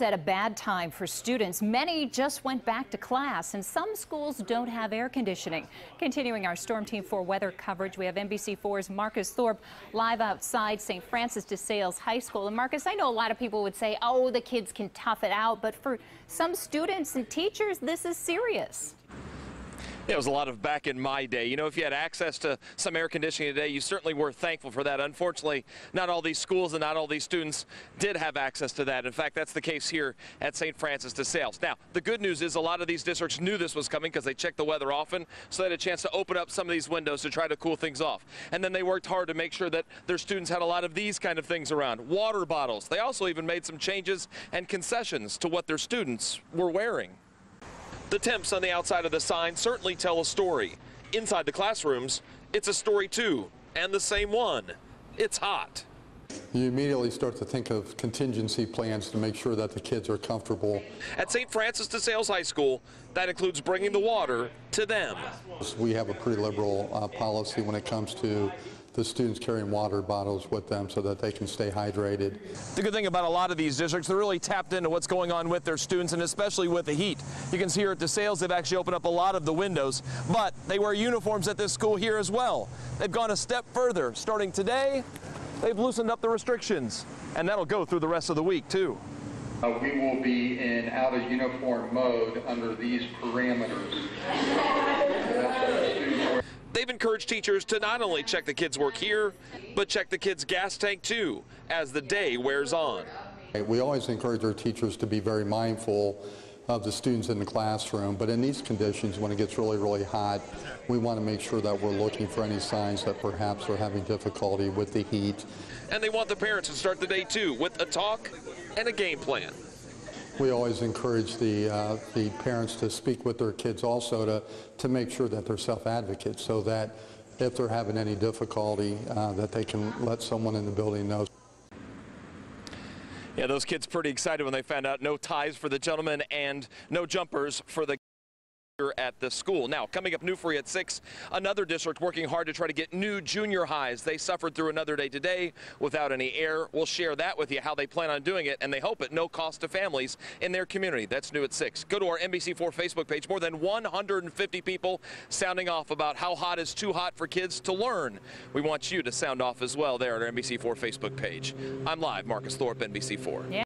At a bad time for students. Many just went back to class, and some schools don't have air conditioning. Continuing our Storm Team 4 weather coverage, we have NBC4's Marcus Thorpe live outside St. Francis DeSales High School. And Marcus, I know a lot of people would say, oh, the kids can tough it out, but for some students and teachers, this is serious. It was a lot of back in my day. You know, if you had access to some air conditioning today, you certainly were thankful for that. Unfortunately, not all these schools and not all these students did have access to that. In fact, that's the case here at St. Francis DeSales. Now, the good news is a lot of these districts knew this was coming because they checked the weather often, so they had a chance to open up some of these windows to try to cool things off. And then they worked hard to make sure that their students had a lot of these kind of things around. Water bottles. They also even made some changes and concessions to what their students were wearing. The temps on the outside of the sign certainly tell a story. Inside the classrooms, it's a story too, and the same one. It's hot. You immediately start to think of contingency plans to make sure that the kids are comfortable. At St. Francis DeSales High School, that includes bringing the water to them. We have a pretty liberal policy when it comes to the students carrying water bottles with them so that they can stay hydrated. The good thing about a lot of these districts, they're really tapped into what's going on with their students, and especially with the heat. You can see here at DeSales, they've actually opened up a lot of the windows, but they wear uniforms at this school here as well. They've gone a step further. Starting today, they've loosened up the restrictions, and that'll go through the rest of the week too. We will be in out of uniform mode under these parameters. They've encouraged teachers to not only check the kids' work here, but check the kids' gas tank too, as the day wears on. We always encourage our teachers to be very mindful of the students in the classroom, but in these conditions, when it gets really, really hot, we want to make sure that we're looking for any signs that perhaps they're having difficulty with the heat. And they want the parents to start the day too with a talk and a game plan. We always encourage the parents to speak with their kids also to make sure that they're self-advocates, so that if they're having any difficulty, that they can let someone in the building know. Yeah, those kids pretty excited when they found out no ties for the gentlemen and no jumpers for the at the school. Now, coming up new for you at 6, another district working hard to try to get new junior highs. They suffered through another day today without any air. We'll share that with you, how they plan on doing it, and they hope at no cost to families in their community. That's new at 6. Go to our NBC4 Facebook page. More than 150 people sounding off about how hot is too hot for kids to learn. We want you to sound off as well there at our NBC4 Facebook page. I'm live, Marcus Thorpe, NBC4. Yeah.